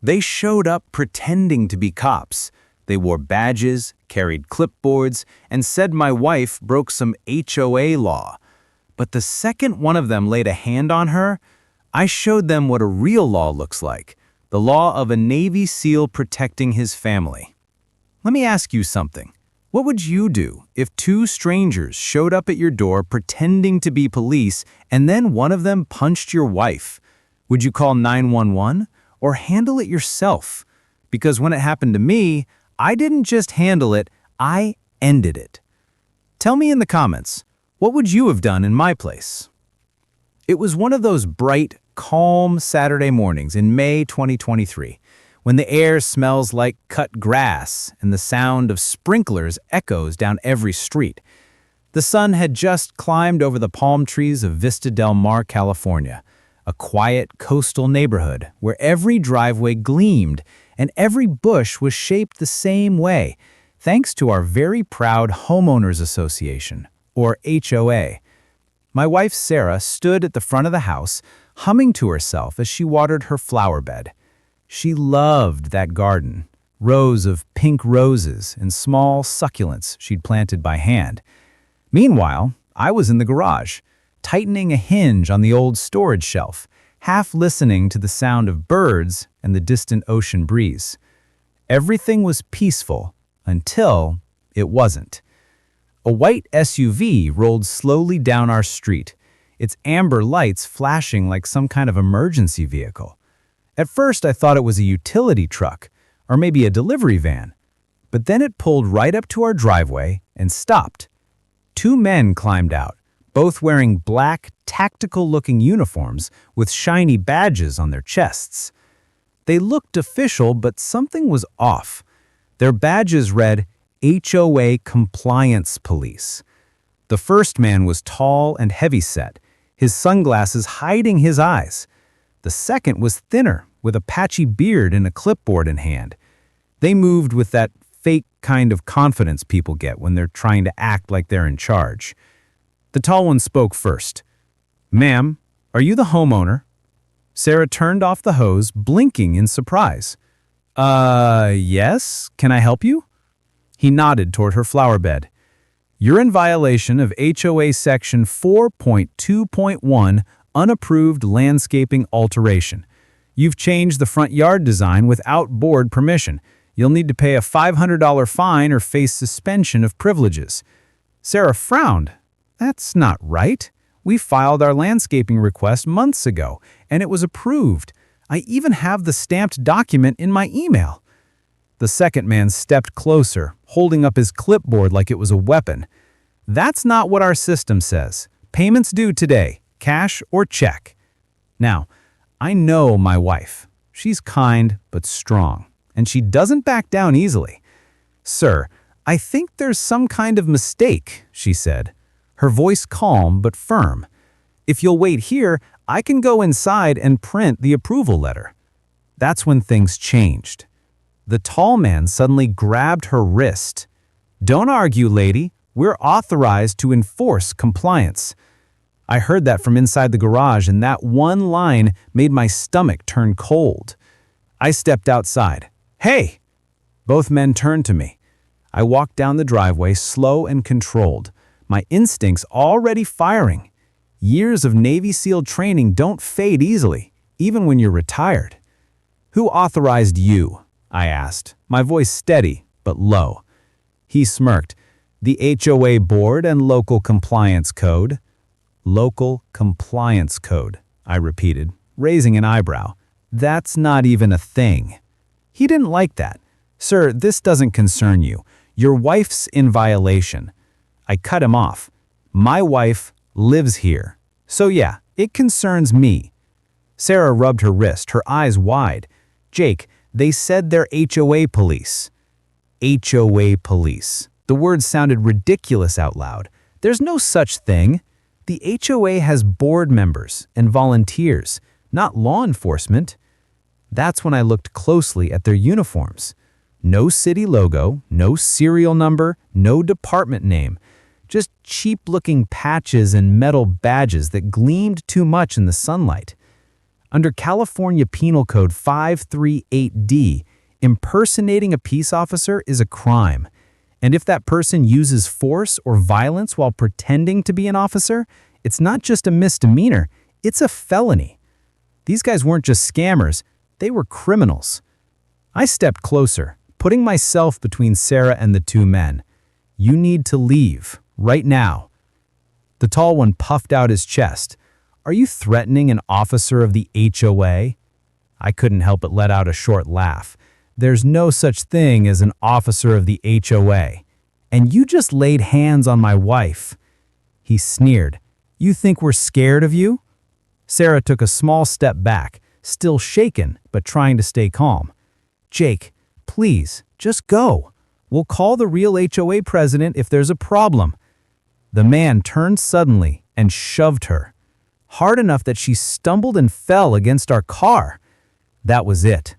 They showed up pretending to be cops. They wore badges, carried clipboards, and said my wife broke some HOA law. But the second one of them laid a hand on her, I showed them what a real law looks like, the law of a Navy SEAL protecting his family. Let me ask you something. What would you do if two strangers showed up at your door pretending to be police and then one of them punched your wife? Would you call 911 or handle it yourself? Because when it happened to me, I didn't just handle it, I ended it. Tell me in the comments, what would you have done in my place? It was one of those bright, calm Saturday mornings in May 2023, when the air smells like cut grass and the sound of sprinklers echoes down every street. The sun had just climbed over the palm trees of Vista Del Mar, California, a quiet coastal neighborhood where every driveway gleamed and every bush was shaped the same way, thanks to our very proud Homeowners Association, or HOA. My wife Sarah stood at the front of the house, humming to herself as she watered her flower bed. She loved that garden, rows of pink roses and small succulents she'd planted by hand. Meanwhile, I was in the garage, tightening a hinge on the old storage shelf, half listening to the sound of birds and the distant ocean breeze. Everything was peaceful until it wasn't. A white SUV rolled slowly down our street, its amber lights flashing like some kind of emergency vehicle. At first, I thought it was a utility truck, or maybe a delivery van. But then it pulled right up to our driveway and stopped. Two men climbed out, both wearing black, tactical-looking uniforms with shiny badges on their chests. They looked official, but something was off. Their badges read, HOA Compliance Police. The first man was tall and heavy-set, his sunglasses hiding his eyes. The second was thinner, with a patchy beard and a clipboard in hand. They moved with that fake kind of confidence people get when they're trying to act like they're in charge. The tall one spoke first. "Ma'am, are you the homeowner?" Sarah turned off the hose, blinking in surprise. Yes, can I help you?" He nodded toward her flower bed. "You're in violation of HOA Section 4.2.1, Unapproved Landscaping Alteration. You've changed the front yard design without board permission. You'll need to pay a $500 fine or face suspension of privileges." Sarah frowned. "That's not right. We filed our landscaping request months ago, and it was approved. I even have the stamped document in my email." The second man stepped closer, holding up his clipboard like it was a weapon. "That's not what our system says. Payments due today, cash or check." Now, I know my wife. She's kind but strong, and she doesn't back down easily. "Sir, I think there's some kind of mistake," she said, her voice calm but firm. "If you'll wait here, I can go inside and print the approval letter." That's when things changed. The tall man suddenly grabbed her wrist. "Don't argue, lady. We're authorized to enforce compliance." I heard that from inside the garage, and that one line made my stomach turn cold. I stepped outside. "Hey!" Both men turned to me. I walked down the driveway, slow and controlled, my instincts already firing. Years of Navy SEAL training don't fade easily, even when you're retired. "Who authorized you?" I asked, my voice steady but low. He smirked. "The HOA board and local compliance code." "Local compliance code," I repeated, raising an eyebrow. "That's not even a thing." He didn't like that. "Sir, this doesn't concern you. Your wife's in violation." I cut him off. "My wife lives here. So yeah, it concerns me." Sarah rubbed her wrist, her eyes wide. "Jake, they said they're HOA police." HOA police. The word sounded ridiculous out loud. There's no such thing. The HOA has board members and volunteers, not law enforcement. That's when I looked closely at their uniforms. No city logo, no serial number, no department name. Just cheap-looking patches and metal badges that gleamed too much in the sunlight. Under California Penal Code 538D, impersonating a peace officer is a crime. And if that person uses force or violence while pretending to be an officer, it's not just a misdemeanor, it's a felony. These guys weren't just scammers, they were criminals. I stepped closer, putting myself between Sarah and the two men. You need to leave, right now. The tall one puffed out his chest. Are you threatening an officer of the HOA? I couldn't help but let out a short laugh. There's no such thing as an officer of the HOA. And you just laid hands on my wife. He sneered. You think we're scared of you? Sarah took a small step back, still shaken, but trying to stay calm. Jake, please, just go. We'll call the real HOA president if there's a problem. The man turned suddenly and shoved her, hard enough that she stumbled and fell against our car. That was it.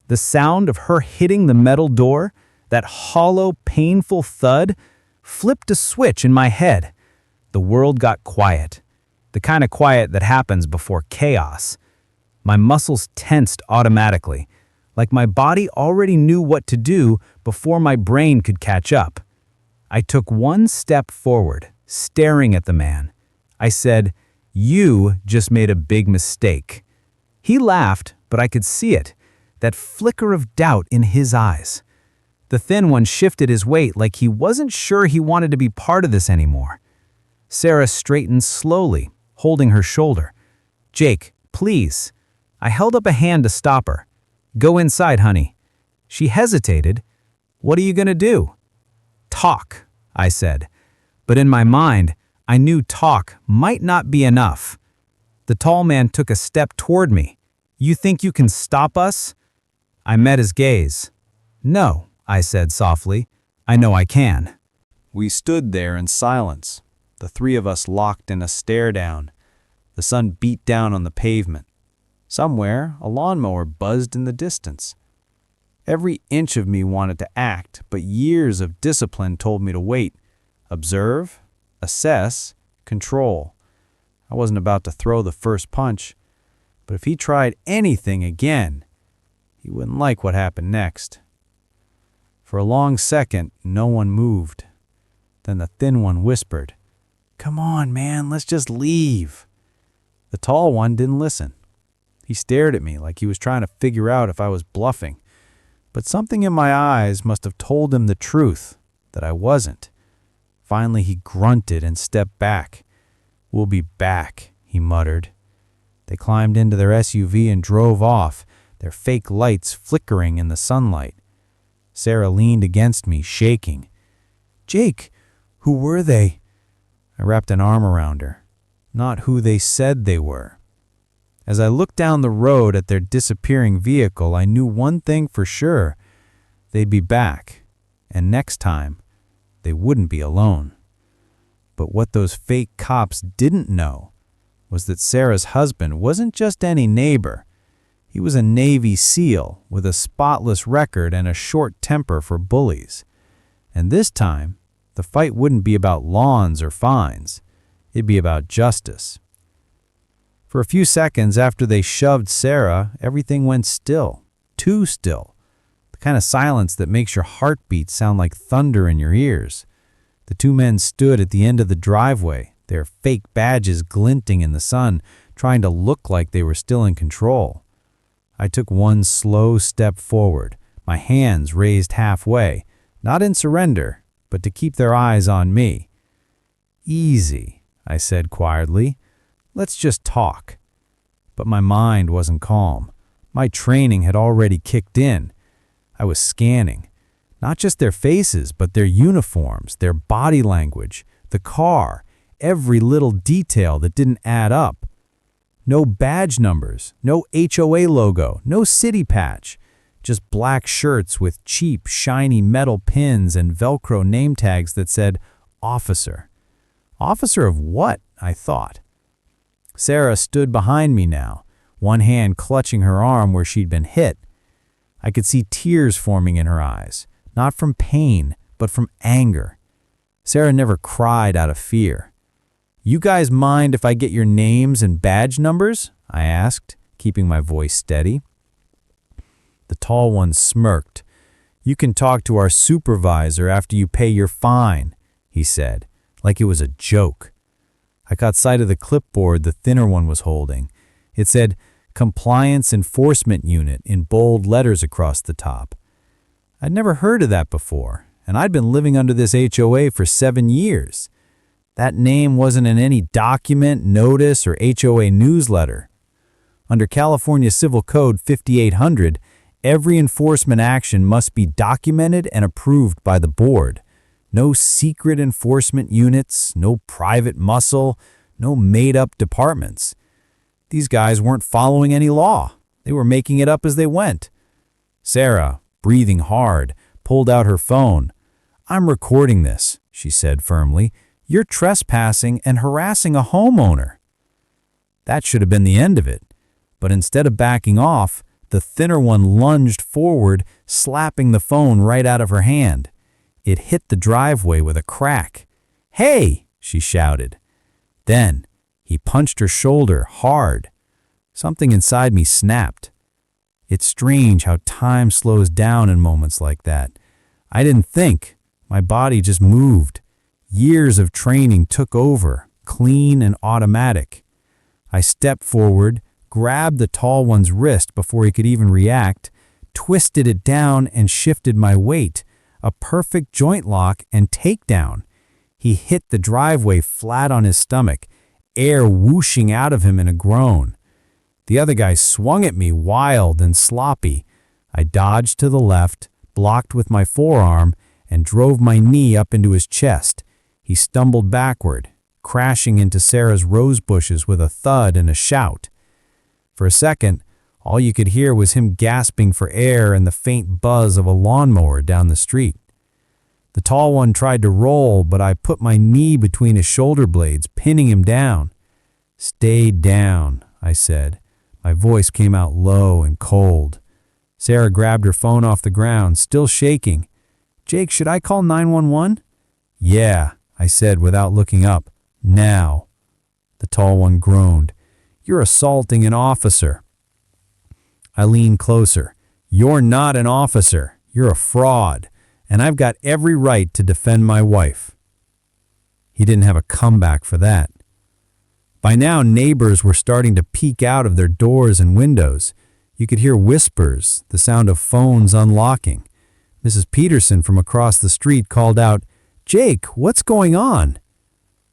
The sound of her hitting the metal door, that hollow, painful thud, flipped a switch in my head. The world got quiet, the kind of quiet that happens before chaos. My muscles tensed automatically, like my body already knew what to do before my brain could catch up. I took one step forward, staring at the man. I said, "You just made a big mistake." He laughed, but I could see it, that flicker of doubt in his eyes. The thin one shifted his weight like he wasn't sure he wanted to be part of this anymore. Sarah straightened slowly, holding her shoulder. Jake, please. I held up a hand to stop her. Go inside, honey. She hesitated. What are you going to do? Talk, I said. But in my mind, I knew talk might not be enough. The tall man took a step toward me. You think you can stop us? I met his gaze. No, I said softly. I know I can. We stood there in silence, the three of us locked in a stare down. The sun beat down on the pavement. Somewhere, a lawnmower buzzed in the distance. Every inch of me wanted to act, but years of discipline told me to wait, observe, assess, control. I wasn't about to throw the first punch, but if he tried anything again, he wouldn't like what happened next. For a long second, no one moved. Then the thin one whispered, "Come on, man, let's just leave." The tall one didn't listen. He stared at me like he was trying to figure out if I was bluffing. But something in my eyes must have told him the truth, that I wasn't. Finally, he grunted and stepped back. "We'll be back," he muttered. They climbed into their SUV and drove off, their fake lights flickering in the sunlight. Sarah leaned against me, shaking. "Jake, who were they?" I wrapped an arm around her. Not who they said they were. As I looked down the road at their disappearing vehicle, I knew one thing for sure. They'd be back, and next time, they wouldn't be alone. But what those fake cops didn't know was that Sarah's husband wasn't just any neighbor. He was a Navy SEAL with a spotless record and a short temper for bullies. And this time, the fight wouldn't be about lawns or fines. It'd be about justice. For a few seconds after they shoved Sarah, everything went still. Too still. The kind of silence that makes your heartbeat sound like thunder in your ears. The two men stood at the end of the driveway, their fake badges glinting in the sun, trying to look like they were still in control. I took one slow step forward, my hands raised halfway, not in surrender, but to keep their eyes on me. "Easy," I said quietly. "Let's just talk." But my mind wasn't calm. My training had already kicked in. I was scanning, not just their faces, but their uniforms, their body language, the car, every little detail that didn't add up. No badge numbers, no HOA logo, no city patch, just black shirts with cheap, shiny metal pins and Velcro name tags that said, "Officer." Officer of what? I thought. Sarah stood behind me now, one hand clutching her arm where she'd been hit. I could see tears forming in her eyes, not from pain, but from anger. Sarah never cried out of fear. "You guys mind if I get your names and badge numbers?" I asked, keeping my voice steady. The tall one smirked. "You can talk to our supervisor after you pay your fine," he said, like it was a joke. I caught sight of the clipboard the thinner one was holding. It said, "Compliance Enforcement Unit" in bold letters across the top. I'd never heard of that before, and I'd been living under this HOA for 7 years. That name wasn't in any document, notice, or HOA newsletter. Under California Civil Code 5800, every enforcement action must be documented and approved by the board. No secret enforcement units, no private muscle, no made-up departments. These guys weren't following any law. They were making it up as they went. Sarah, breathing hard, pulled out her phone. "I'm recording this," she said firmly. "You're trespassing and harassing a homeowner." That should have been the end of it. But instead of backing off, the thinner one lunged forward, slapping the phone right out of her hand. It hit the driveway with a crack. "Hey!" she shouted. Then he punched her shoulder hard. Something inside me snapped. It's strange how time slows down in moments like that. I didn't think. My body just moved. Years of training took over, clean and automatic. I stepped forward, grabbed the tall one's wrist before he could even react, twisted it down and shifted my weight. A perfect joint lock and takedown. He hit the driveway flat on his stomach, air whooshing out of him in a groan. The other guy swung at me, wild and sloppy. I dodged to the left, blocked with my forearm, and drove my knee up into his chest. He stumbled backward, crashing into Sarah's rose bushes with a thud and a shout. For a second, all you could hear was him gasping for air and the faint buzz of a lawnmower down the street. The tall one tried to roll, but I put my knee between his shoulder blades, pinning him down. "Stay down," I said. My voice came out low and cold. Sarah grabbed her phone off the ground, still shaking. "Jake, should I call 911? "Yeah," I said without looking up. "Now." The tall one groaned. "You're assaulting an officer." I leaned closer. "You're not an officer. You're a fraud, and I've got every right to defend my wife." He didn't have a comeback for that. By now, neighbors were starting to peek out of their doors and windows. You could hear whispers, the sound of phones unlocking. Mrs. Peterson from across the street called out, "Jake, what's going on?"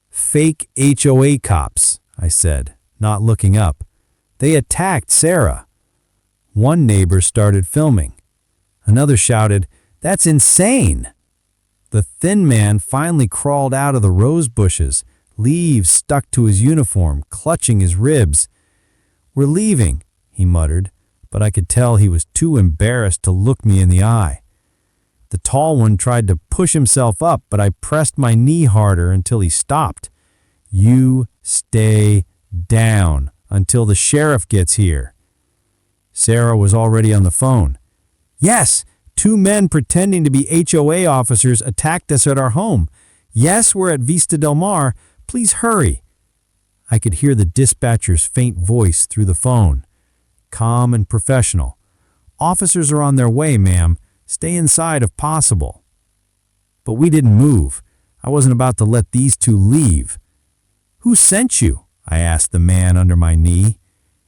"Fake HOA cops," I said, not looking up. "They attacked Sarah." One neighbor started filming. Another shouted, "That's insane!" The thin man finally crawled out of the rose bushes, leaves stuck to his uniform, clutching his ribs. "We're leaving," he muttered, but I could tell he was too embarrassed to look me in the eye. The tall one tried to push himself up, but I pressed my knee harder until he stopped. "You stay down until the sheriff gets here." Sarah was already on the phone. "Yes, 2 men pretending to be HOA officers attacked us at our home. Yes, we're at Vista Del Mar. Please hurry." I could hear the dispatcher's faint voice through the phone. Calm and professional. "Officers are on their way, ma'am. Stay inside if possible." But we didn't move. I wasn't about to let these two leave. "Who sent you?" I asked the man under my knee.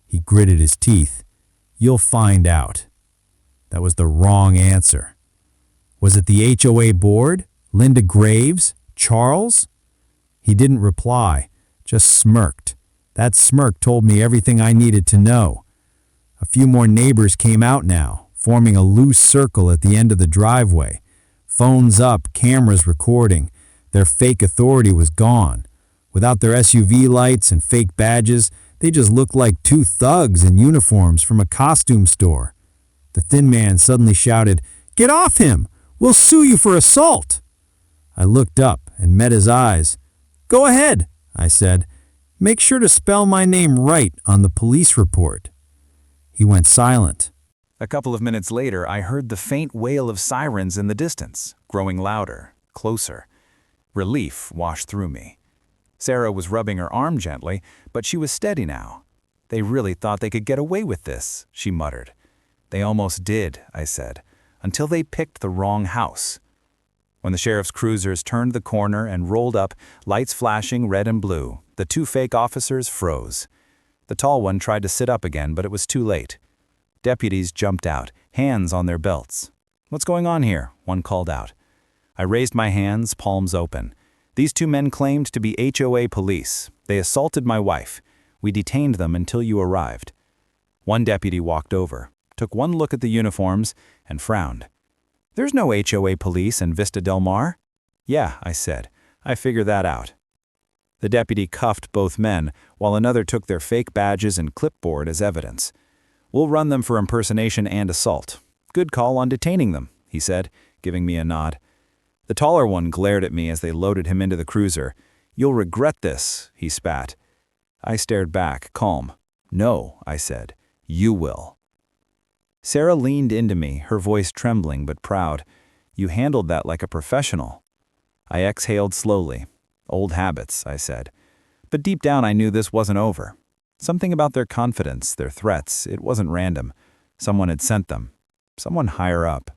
He gritted his teeth. "You'll find out." That was the wrong answer. Was it the HOA board? Linda Graves? Charles? He didn't reply, just smirked. That smirk told me everything I needed to know. A few more neighbors came out now, forming a loose circle at the end of the driveway. Phones up, cameras recording. Their fake authority was gone. Without their SUV lights and fake badges, they just looked like 2 thugs in uniforms from a costume store. The thin man suddenly shouted, "Get off him! We'll sue you for assault!" I looked up and met his eyes. "Go ahead," I said. "Make sure to spell my name right on the police report." He went silent. A couple of minutes later, I heard the faint wail of sirens in the distance, growing louder, closer. Relief washed through me. Sarah was rubbing her arm gently, but she was steady now. They really thought they could get away with this, she muttered. They almost did, I said, until they picked the wrong house. When the sheriff's cruisers turned the corner and rolled up, lights flashing red and blue, the two fake officers froze. The tall one tried to sit up again, but it was too late. Deputies jumped out, hands on their belts. "What's going on here?" one called out. I raised my hands, palms open. These two men claimed to be HOA police. They assaulted my wife. We detained them until you arrived. One deputy walked over, took one look at the uniforms, and frowned. "There's no HOA police in Vista Del Mar." "Yeah," I said. "I figured that out." The deputy cuffed both men, while another took their fake badges and clipboard as evidence. "We'll run them for impersonation and assault. Good call on detaining them," he said, giving me a nod. The taller one glared at me as they loaded him into the cruiser. "You'll regret this," he spat. I stared back, calm. "No," I said. "You will." Sarah leaned into me, her voice trembling but proud. "You handled that like a professional." I exhaled slowly. "Old habits," I said. But deep down I knew this wasn't over. Something about their confidence, their threats, it wasn't random. Someone had sent them. Someone higher up.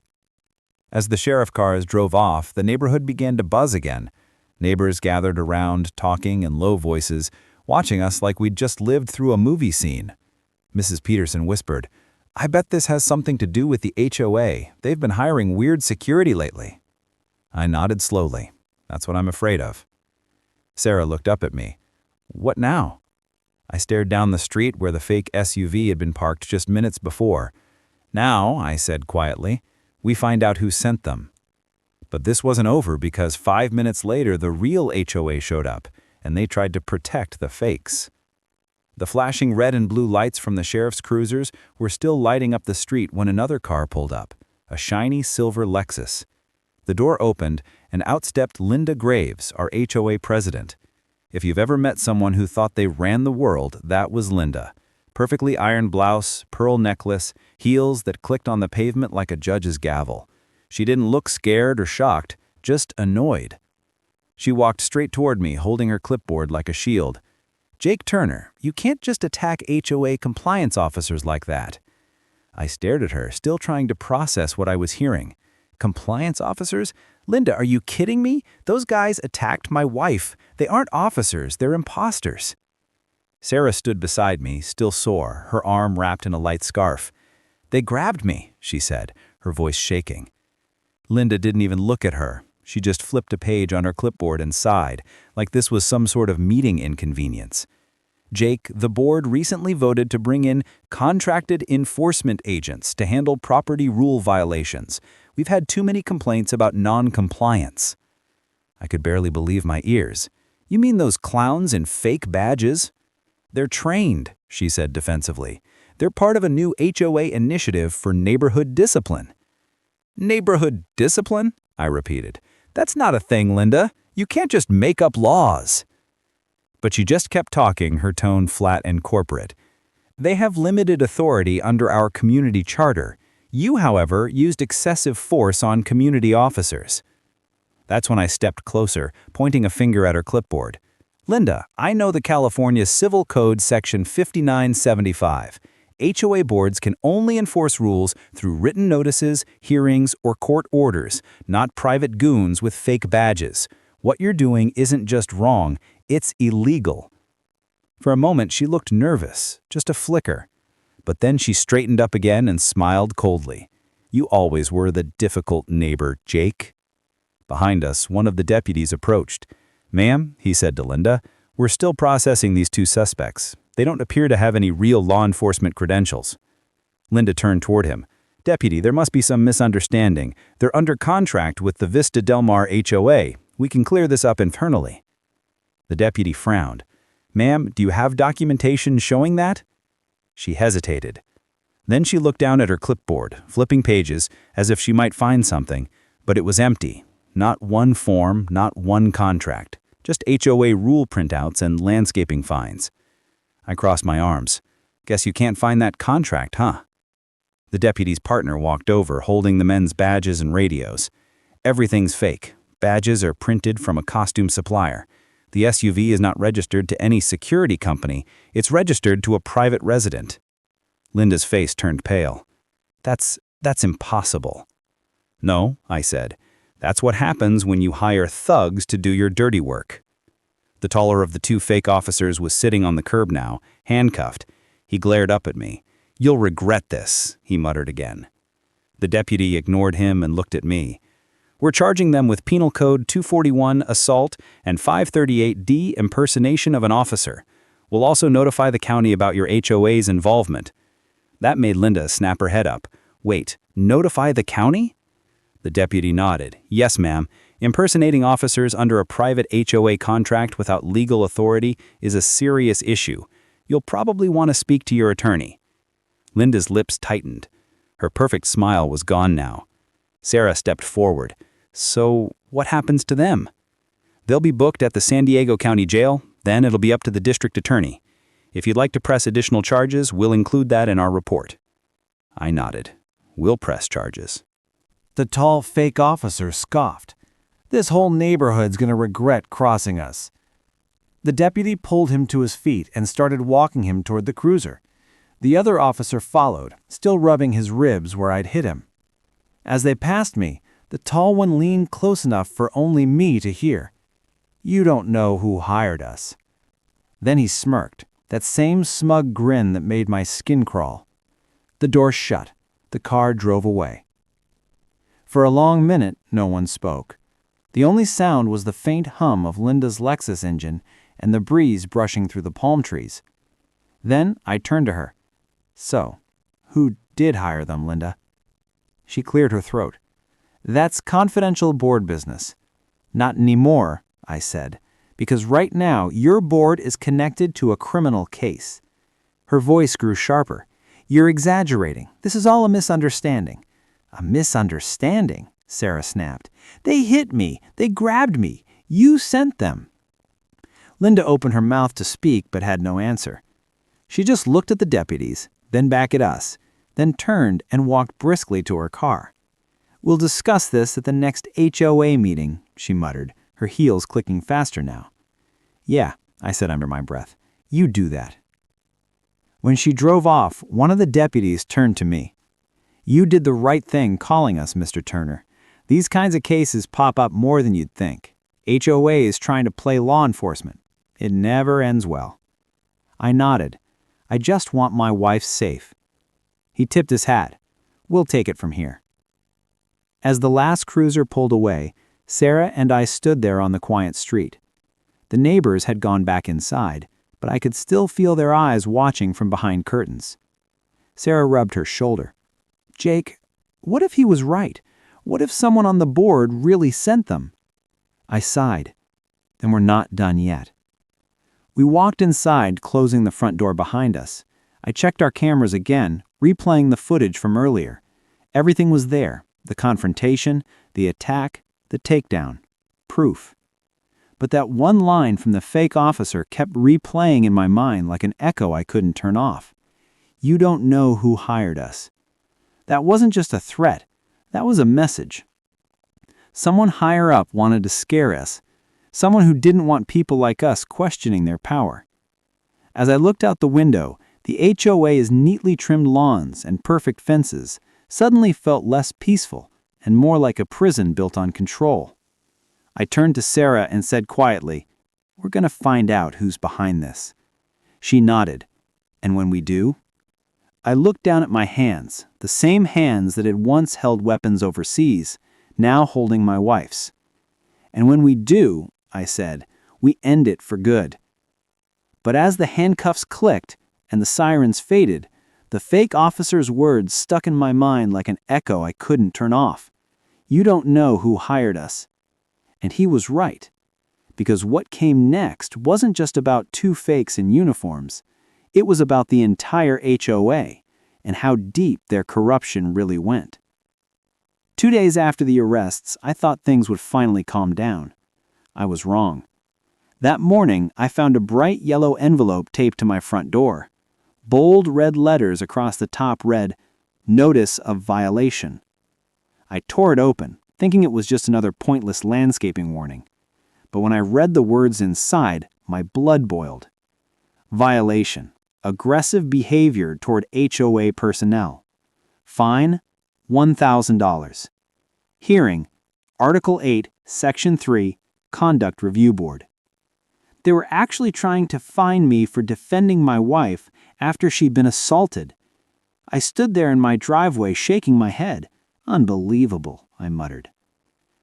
As the sheriff cars drove off, the neighborhood began to buzz again. Neighbors gathered around, talking in low voices, watching us like we'd just lived through a movie scene. Mrs. Peterson whispered, "I bet this has something to do with the HOA. They've been hiring weird security lately." I nodded slowly. "That's what I'm afraid of." Sarah looked up at me. "What now?" I stared down the street where the fake SUV had been parked just minutes before. "Now," I said quietly, "we find out who sent them." But this wasn't over because 5 minutes later the real HOA showed up, and they tried to protect the fakes. The flashing red and blue lights from the sheriff's cruisers were still lighting up the street when another car pulled up, a shiny silver Lexus. The door opened, and out stepped Linda Graves, our HOA president. If you've ever met someone who thought they ran the world, that was Linda. Perfectly ironed blouse, pearl necklace, heels that clicked on the pavement like a judge's gavel. She didn't look scared or shocked, just annoyed. She walked straight toward me, holding her clipboard like a shield. "Jake Turner, you can't just attack HOA compliance officers like that." I stared at her, still trying to process what I was hearing. "Compliance officers? Linda, are you kidding me? Those guys attacked my wife. They aren't officers, they're impostors." Sarah stood beside me, still sore, her arm wrapped in a light scarf. "They grabbed me," she said, her voice shaking. Linda didn't even look at her. She just flipped a page on her clipboard and sighed, like this was some sort of meeting inconvenience. "Jake, the board recently voted to bring in contracted enforcement agents to handle property rule violations. We've had too many complaints about non-compliance." I could barely believe my ears. "You mean those clowns in fake badges?" "They're trained," she said defensively. "They're part of a new HOA initiative for neighborhood discipline." "Neighborhood discipline?" I repeated. "That's not a thing, Linda. You can't just make up laws." But she just kept talking, her tone flat and corporate. "They have limited authority under our community charter. You, however, used excessive force on community officers." That's when I stepped closer, pointing a finger at her clipboard. "Linda, I know the California Civil Code Section 5975. HOA boards can only enforce rules through written notices, hearings, or court orders, not private goons with fake badges. What you're doing isn't just wrong, it's illegal." For a moment, she looked nervous, just a flicker. But then she straightened up again and smiled coldly. "You always were the difficult neighbor, Jake." Behind us, one of the deputies approached. "Ma'am," he said to Linda, "we're still processing these two suspects. They don't appear to have any real law enforcement credentials." Linda turned toward him. "Deputy, there must be some misunderstanding. They're under contract with the Vista Del Mar HOA. We can clear this up internally." The deputy frowned. "Ma'am, do you have documentation showing that?" She hesitated. Then she looked down at her clipboard, flipping pages, as if she might find something, but it was empty. Not one form, not one contract. Just HOA rule printouts and landscaping fines. I crossed my arms. "Guess you can't find that contract, huh?" The deputy's partner walked over, holding the men's badges and radios. "Everything's fake. Badges are printed from a costume supplier. The SUV is not registered to any security company. It's registered to a private resident. Linda's face turned pale. That's impossible. No, I said. That's what happens when you hire thugs to do your dirty work. The taller of the two fake officers was sitting on the curb now, handcuffed. He glared up at me. You'll regret this, he muttered again. The deputy ignored him and looked at me. We're charging them with Penal Code 241 assault and 538D impersonation of an officer. We'll also notify the county about your HOA's involvement. That made Linda snap her head up. Wait, notify the county? The deputy nodded. Yes, ma'am. Impersonating officers under a private HOA contract without legal authority is a serious issue. You'll probably want to speak to your attorney. Linda's lips tightened. Her perfect smile was gone now. Sarah stepped forward. So, what happens to them? They'll be booked at the San Diego County Jail, then it'll be up to the district attorney. If you'd like to press additional charges, we'll include that in our report. I nodded. We'll press charges. The tall fake officer scoffed. This whole neighborhood's gonna regret crossing us. The deputy pulled him to his feet and started walking him toward the cruiser. The other officer followed, still rubbing his ribs where I'd hit him. As they passed me, the tall one leaned close enough for only me to hear. You don't know who hired us. Then he smirked, that same smug grin that made my skin crawl. The door shut. The car drove away. For a long minute, no one spoke. The only sound was the faint hum of Linda's Lexus engine and the breeze brushing through the palm trees. Then I turned to her. So, who did hire them, Linda? She cleared her throat. That's confidential board business. Not anymore, I said, because right now your board is connected to a criminal case. Her voice grew sharper. You're exaggerating. This is all a misunderstanding. A misunderstanding? Sarah snapped. They hit me. They grabbed me. You sent them. Linda opened her mouth to speak but had no answer. She just looked at the deputies, then back at us, then turned and walked briskly to her car. We'll discuss this at the next HOA meeting, she muttered, her heels clicking faster now. Yeah, I said under my breath. You do that. When she drove off, one of the deputies turned to me. You did the right thing calling us, Mr. Turner. These kinds of cases pop up more than you'd think. HOA is trying to play law enforcement. It never ends well. I nodded. I just want my wife safe. He tipped his hat. We'll take it from here. As the last cruiser pulled away, Sarah and I stood there on the quiet street. The neighbors had gone back inside, but I could still feel their eyes watching from behind curtains. Sarah rubbed her shoulder. Jake, what if he was right? What if someone on the board really sent them? I sighed. Then we're not done yet. We walked inside, closing the front door behind us. I checked our cameras again, replaying the footage from earlier. Everything was there. The confrontation, the attack, the takedown. Proof. But that one line from the fake officer kept replaying in my mind like an echo I couldn't turn off. You don't know who hired us. That wasn't just a threat. That was a message. Someone higher up wanted to scare us. Someone who didn't want people like us questioning their power. As I looked out the window, the HOA's neatly trimmed lawns and perfect fences suddenly felt less peaceful and more like a prison built on control. I turned to Sarah and said quietly, We're going to find out who's behind this. She nodded. And when we do? I looked down at my hands, the same hands that had once held weapons overseas, now holding my wife's. And when we do, I said, we end it for good. But as the handcuffs clicked and the sirens faded, the fake officer's words stuck in my mind like an echo I couldn't turn off. You don't know who hired us. And he was right. Because what came next wasn't just about two fakes in uniforms. It was about the entire HOA and how deep their corruption really went. 2 days after the arrests, I thought things would finally calm down. I was wrong. That morning, I found a bright yellow envelope taped to my front door. Bold red letters across the top read, Notice of Violation. I tore it open, thinking it was just another pointless landscaping warning. but when I read the words inside, my blood boiled. Violation: aggressive behavior toward HOA personnel. Fine: $1,000. Hearing: Article 8, Section 3, Conduct Review Board. They were actually trying to fine me for defending my wife after she'd been assaulted. I stood there in my driveway shaking my head. Unbelievable, I muttered.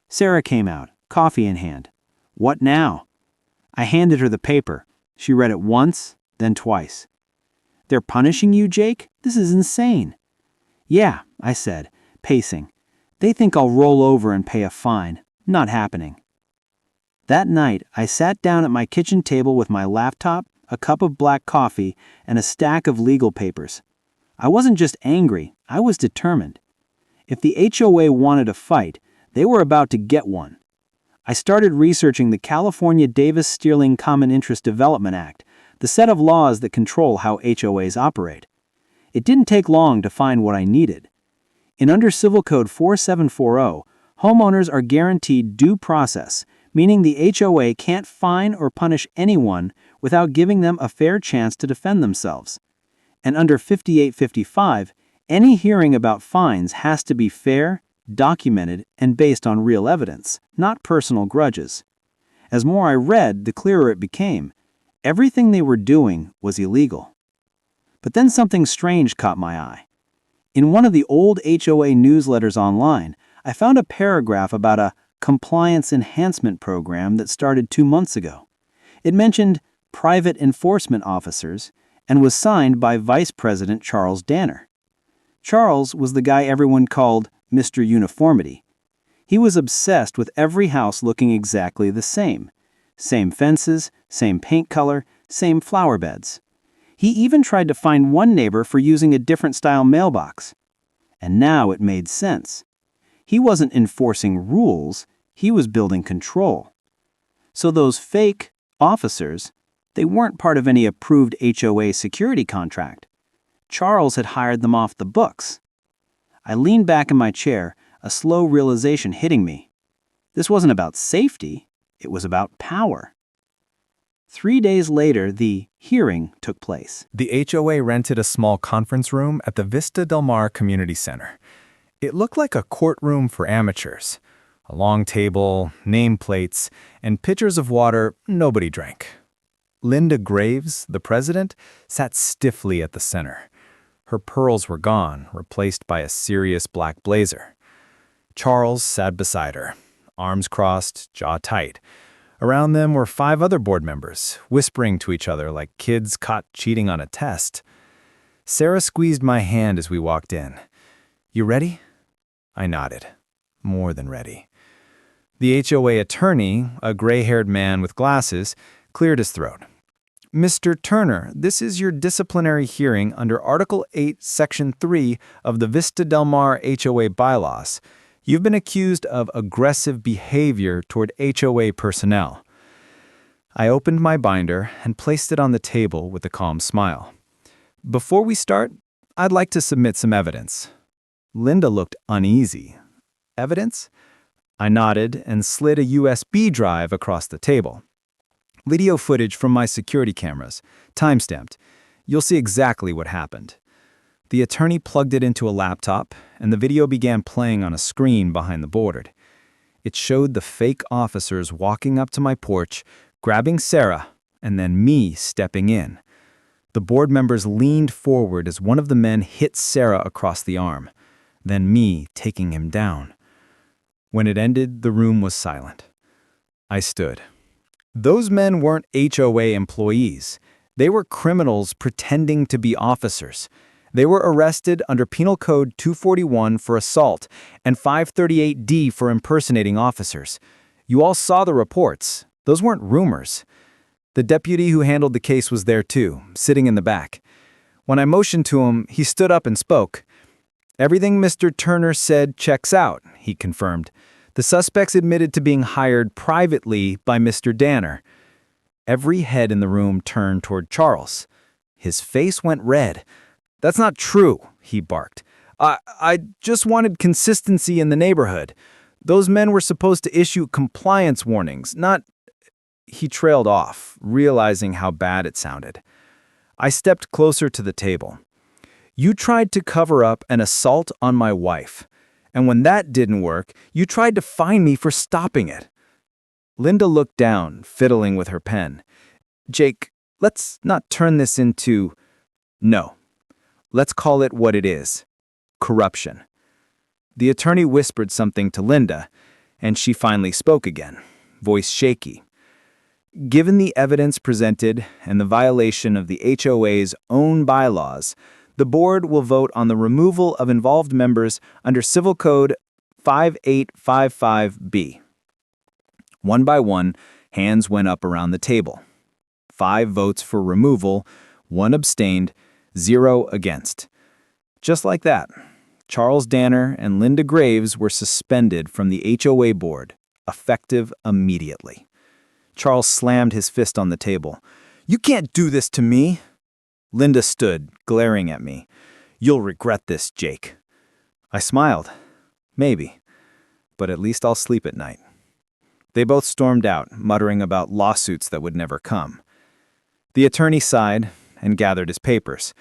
Sarah came out, coffee in hand. What now? I handed her the paper. She read it once, then twice. They're punishing you, Jake? This is insane. Yeah, I said, pacing. They think I'll roll over and pay a fine. Not happening. That night, I sat down at my kitchen table with my laptop, a cup of black coffee, and a stack of legal papers. I wasn't just angry, I was determined. If the HOA wanted a fight, they were about to get one. I started researching the California Davis-Stirling Common Interest Development Act, the set of laws that control how HOAs operate. It didn't take long to find what I needed. Under Civil Code 4740, homeowners are guaranteed due process, meaning the HOA can't fine or punish anyone without giving them a fair chance to defend themselves. And under 5855, any hearing about fines has to be fair, documented, and based on real evidence, not personal grudges. As more I read, the clearer it became. Everything they were doing was illegal. But then something strange caught my eye. In one of the old HOA newsletters online, I found a paragraph about a compliance enhancement program that started 2 months ago. It mentioned private enforcement officers and was signed by Vice President Charles Danner. Charles was the guy everyone called Mr. Uniformity. He was obsessed with every house looking exactly the same. Same fences, same paint color, same flower beds. He even tried to find one neighbor for using a different style mailbox. And now it made sense. He wasn't enforcing rules, he was building control. So those fake officers, they weren't part of any approved HOA security contract. Charles had hired them off the books. I leaned back in my chair, a slow realization hitting me. This wasn't about safety, it was about power. 3 days later, the hearing took place. The HOA rented a small conference room at the Vista Del Mar Community Center. It looked like a courtroom for amateurs. A long table, nameplates, and pitchers of water nobody drank. Linda Graves, the president, sat stiffly at the center. Her pearls were gone, replaced by a serious black blazer. Charles sat beside her, arms crossed, jaw tight. Around them were 5 other board members, whispering to each other like kids caught cheating on a test. Sarah squeezed my hand as we walked in. "You ready?" I nodded. More than ready. The HOA attorney, a gray-haired man with glasses, cleared his throat. "Mr. Turner, this is your disciplinary hearing under Article 8, Section 3 of the Vista Del Mar HOA bylaws. You've been accused of aggressive behavior toward HOA personnel." I opened my binder and placed it on the table with a calm smile. "Before we start, I'd like to submit some evidence." Linda looked uneasy. "Evidence?" I nodded and slid a USB drive across the table. "Video footage from my security cameras, time-stamped. You'll see exactly what happened." The attorney plugged it into a laptop, and the video began playing on a screen behind the board. It showed the fake officers walking up to my porch, grabbing Sarah, and then me stepping in. The board members leaned forward as one of the men hit Sarah across the arm, then me taking him down. When it ended, the room was silent. I stood. Those men weren't HOA employees. They were criminals pretending to be officers. They were arrested under Penal Code 241 for assault and 538D for impersonating officers. You all saw the reports. Those weren't rumors. The deputy who handled the case was there too, sitting in the back. When I motioned to him, he stood up and spoke. "Everything Mr. Turner said checks out," he confirmed. "The suspects admitted to being hired privately by Mr. Danner." Every head in the room turned toward Charles. His face went red. "That's not true," he barked. I just wanted consistency in the neighborhood. Those men were supposed to issue compliance warnings, not..." He trailed off, realizing how bad it sounded. I stepped closer to the table. "You tried to cover up an assault on my wife. And when that didn't work, you tried to fine me for stopping it." Linda looked down, fiddling with her pen. "Jake, let's not turn this into—" "No. Let's call it what it is. Corruption." The attorney whispered something to Linda, and she finally spoke again, voice shaky. "Given the evidence presented and the violation of the HOA's own bylaws, the board will vote on the removal of involved members under Civil Code 5855B. One by one, hands went up around the table. 5 votes for removal, 1 abstained, 0 against. Just like that, Charles Danner and Linda Graves were suspended from the HOA board, effective immediately. Charles slammed his fist on the table. "You can't do this to me!" Linda stood, glaring at me. "You'll regret this, Jake." I smiled. Maybe. But at least I'll sleep at night. They both stormed out, muttering about lawsuits that would never come. The attorney sighed and gathered his papers.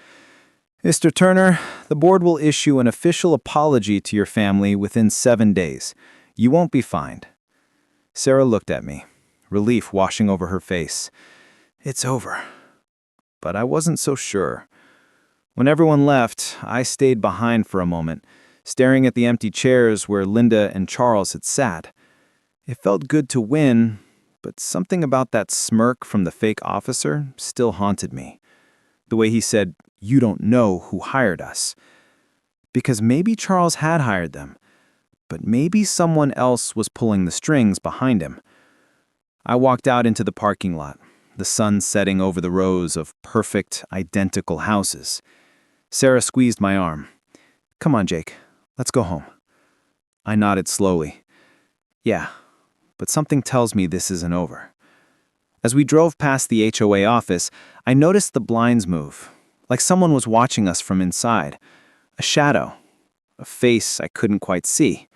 "Mr. Turner, the board will issue an official apology to your family within 7 days. You won't be fined." Sarah looked at me, relief washing over her face. "It's over." But I wasn't so sure. When everyone left, I stayed behind for a moment, staring at the empty chairs where Linda and Charles had sat. It felt good to win, but something about that smirk from the fake officer still haunted me. The way he said, "You don't know who hired us." Because maybe Charles had hired them, but maybe someone else was pulling the strings behind him. I walked out into the parking lot, the sun setting over the rows of perfect, identical houses. Sarah squeezed my arm. "Come on, Jake. Let's go home." I nodded slowly. "Yeah, but something tells me this isn't over." As we drove past the HOA office, I noticed the blinds move, like someone was watching us from inside. A shadow, a face I couldn't quite see.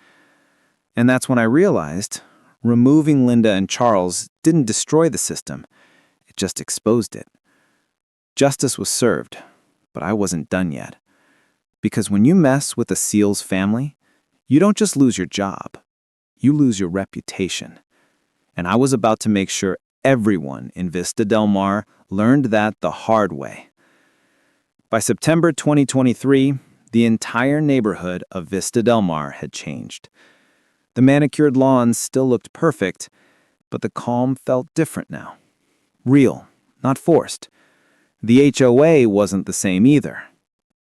And that's when I realized removing Linda and Charles didn't destroy the system. It just exposed it. Justice was served, but I wasn't done yet. Because when you mess with a SEAL's family, you don't just lose your job, you lose your reputation. And I was about to make sure everyone in Vista Del Mar learned that the hard way. By September 2023, the entire neighborhood of Vista Del Mar had changed. The manicured lawns still looked perfect, but the calm felt different now. Real, not forced. The HOA wasn't the same either.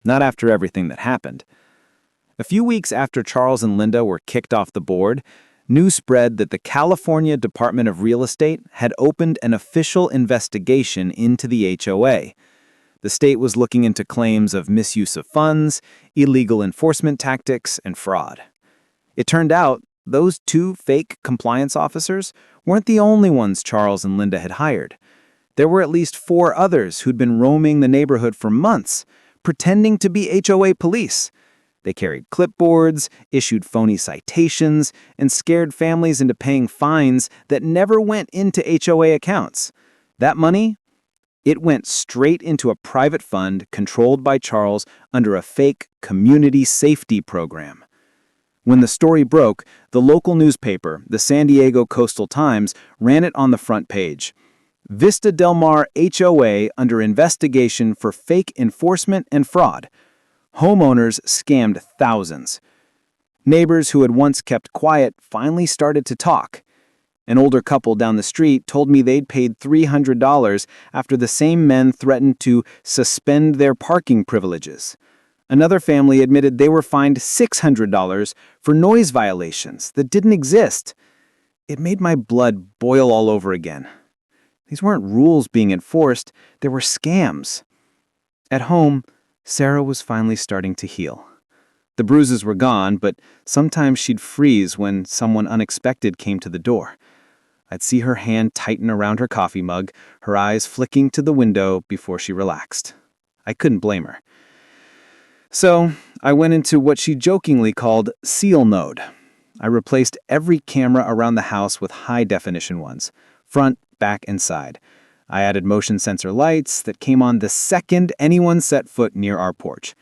Not after everything that happened. A few weeks after Charles and Linda were kicked off the board, news spread that the California Department of Real Estate had opened an official investigation into the HOA. The state was looking into claims of misuse of funds, illegal enforcement tactics, and fraud. It turned out those 2 fake compliance officers weren't the only ones Charles and Linda had hired. There were at least 4 others who'd been roaming the neighborhood for months, pretending to be HOA police. They carried clipboards, issued phony citations, and scared families into paying fines that never went into HOA accounts. That money? It went straight into a private fund controlled by Charles under a fake community safety program. When the story broke, the local newspaper, the San Diego Coastal Times, ran it on the front page. "Vista Del Mar HOA under investigation for fake enforcement and fraud. Homeowners scammed thousands." Neighbors who had once kept quiet finally started to talk. An older couple down the street told me they'd paid $300 after the same men threatened to suspend their parking privileges. Another family admitted they were fined $600 for noise violations that didn't exist. It made my blood boil all over again. These weren't rules being enforced, they were scams. At home, Sarah was finally starting to heal. The bruises were gone, but sometimes she'd freeze when someone unexpected came to the door. I'd see her hand tighten around her coffee mug, her eyes flicking to the window before she relaxed. I couldn't blame her. So, I went into what she jokingly called SEAL mode. I replaced every camera around the house with high-definition ones. front, back, and side. I added motion sensor lights that came on the second anyone set foot near our porch.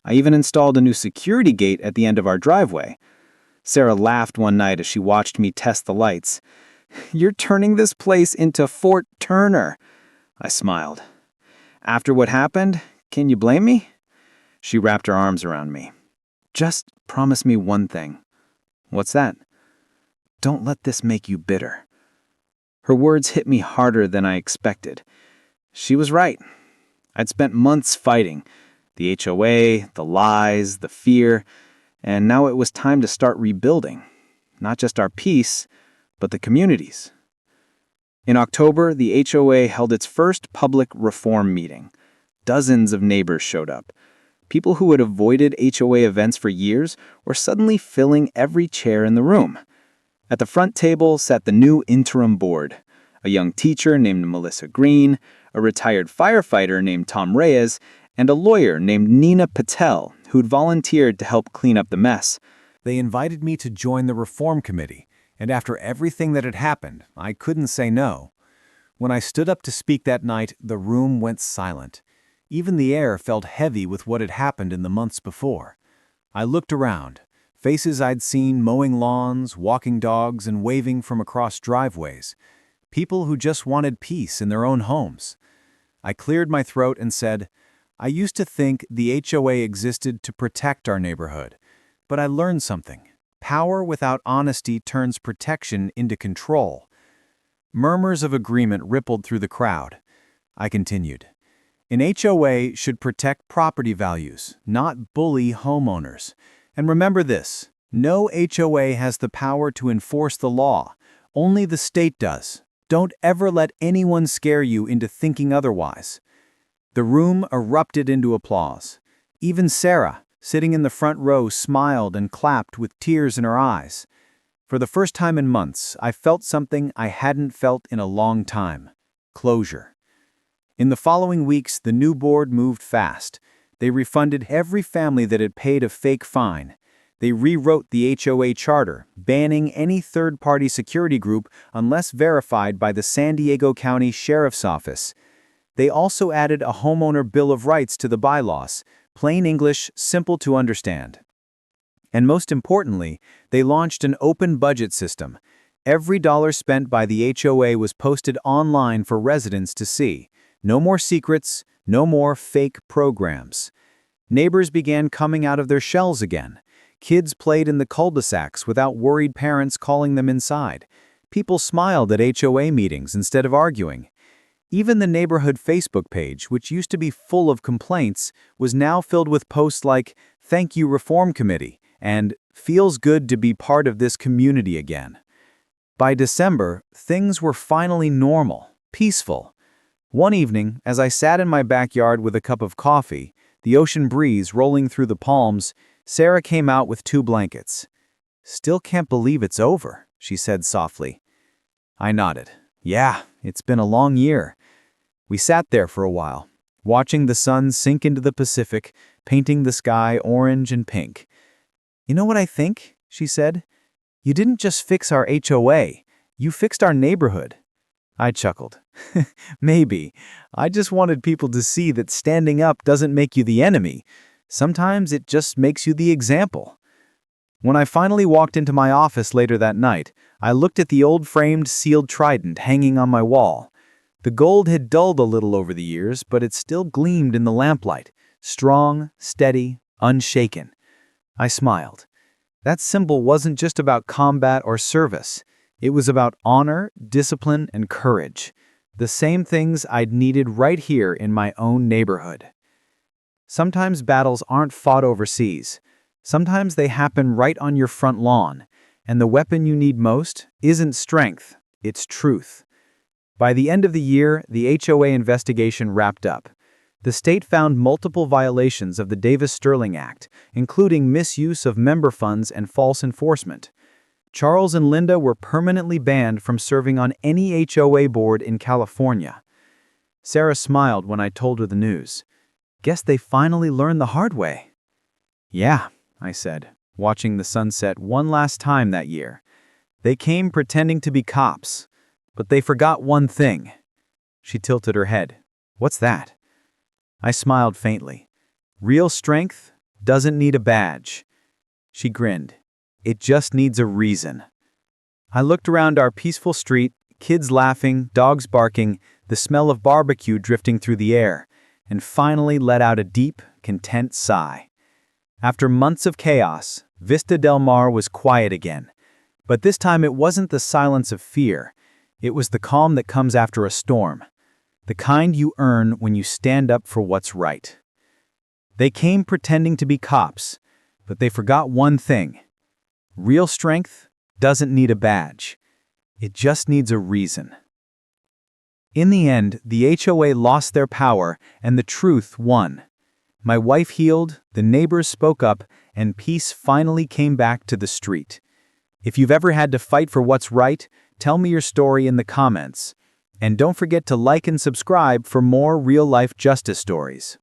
I even installed a new security gate at the end of our driveway. Sarah laughed one night as she watched me test the lights. "You're turning this place into Fort Turner." I smiled. "After what happened, can you blame me?" She wrapped her arms around me. "Just promise me one thing." "What's that?" "Don't let this make you bitter." Her words hit me harder than I expected. She was right. I'd spent months fighting. The HOA, the lies, the fear, and now it was time to start rebuilding. Not just our peace, but the community's. In October, the HOA held its first public reform meeting. Dozens of neighbors showed up. People who had avoided HOA events for years were suddenly filling every chair in the room. At the front table sat the new interim board, a young teacher named Melissa Green, a retired firefighter named Tom Reyes, and a lawyer named Nina Patel, who'd volunteered to help clean up the mess. They invited me to join the reform committee, and after everything that had happened, I couldn't say no. When I stood up to speak that night, the room went silent. Even the air felt heavy with what had happened in the months before. I looked around. Faces I'd seen mowing lawns, walking dogs, and waving from across driveways. People who just wanted peace in their own homes. I cleared my throat and said, "I used to think the HOA existed to protect our neighborhood, but I learned something. Power without honesty turns protection into control." Murmurs of agreement rippled through the crowd. I continued. An HOA should protect property values, not bully homeowners. And remember this, no HOA has the power to enforce the law. Only the state does. Don't ever let anyone scare you into thinking otherwise. The room erupted into applause. Even Sarah, sitting in the front row, smiled and clapped with tears in her eyes. For the first time in months, I felt something I hadn't felt in a long time: closure. In the following weeks, the new board moved fast. They refunded every family that had paid a fake fine. They rewrote the HOA charter, banning any third-party security group unless verified by the San Diego County Sheriff's Office. They also added a homeowner bill of rights to the bylaws, plain English, simple to understand. And most importantly, they launched an open budget system. Every dollar spent by the HOA was posted online for residents to see. No more secrets, no more fake programs. Neighbors began coming out of their shells again. Kids played in the cul-de-sacs without worried parents calling them inside. People smiled at HOA meetings instead of arguing. Even the neighborhood Facebook page, which used to be full of complaints, was now filled with posts like, "Thank you Reform Committee," and "Feels good to be part of this community again." By December, things were finally normal, peaceful. One evening, as I sat in my backyard with a cup of coffee, the ocean breeze rolling through the palms, Sarah came out with 2 blankets. "Still can't believe it's over," she said softly. I nodded. "Yeah, it's been a long year." We sat there for a while, watching the sun sink into the Pacific, painting the sky orange and pink. "You know what I think?" she said. "You didn't just fix our HOA, you fixed our neighborhood." I chuckled. "Maybe. I just wanted people to see that standing up doesn't make you the enemy. Sometimes it just makes you the example." When I finally walked into my office later that night, I looked at the old framed sealed trident hanging on my wall. The gold had dulled a little over the years, but it still gleamed in the lamplight, strong, steady, unshaken. I smiled. That symbol wasn't just about combat or service. It was about honor, discipline, and courage. The same things I'd needed right here in my own neighborhood. Sometimes battles aren't fought overseas. Sometimes they happen right on your front lawn, and the weapon you need most isn't strength, it's truth. By the end of the year, the HOA investigation wrapped up. The state found multiple violations of the Davis-Stirling Act, including misuse of member funds and false enforcement. Charles and Linda were permanently banned from serving on any HOA board in California. Sarah smiled when I told her the news. "Guess they finally learned the hard way." "Yeah," I said, watching the sunset one last time that year. "They came pretending to be cops. But they forgot one thing. She tilted her head. What's that? I smiled faintly. Real strength doesn't need a badge. She grinned. It just needs a reason. I looked around our peaceful street, kids laughing, dogs barking, the smell of barbecue drifting through the air, and finally let out a deep, content sigh. After months of chaos, Vista Del Mar was quiet again. But this time it wasn't the silence of fear. It was the calm that comes after a storm. The kind you earn when you stand up for what's right. They came pretending to be cops, but they forgot one thing. Real strength doesn't need a badge. It just needs a reason. In the end, the HOA lost their power and the truth won. My wife healed, the neighbors spoke up, and peace finally came back to the street. If you've ever had to fight for what's right, tell me your story in the comments. And don't forget to like and subscribe for more real-life justice stories.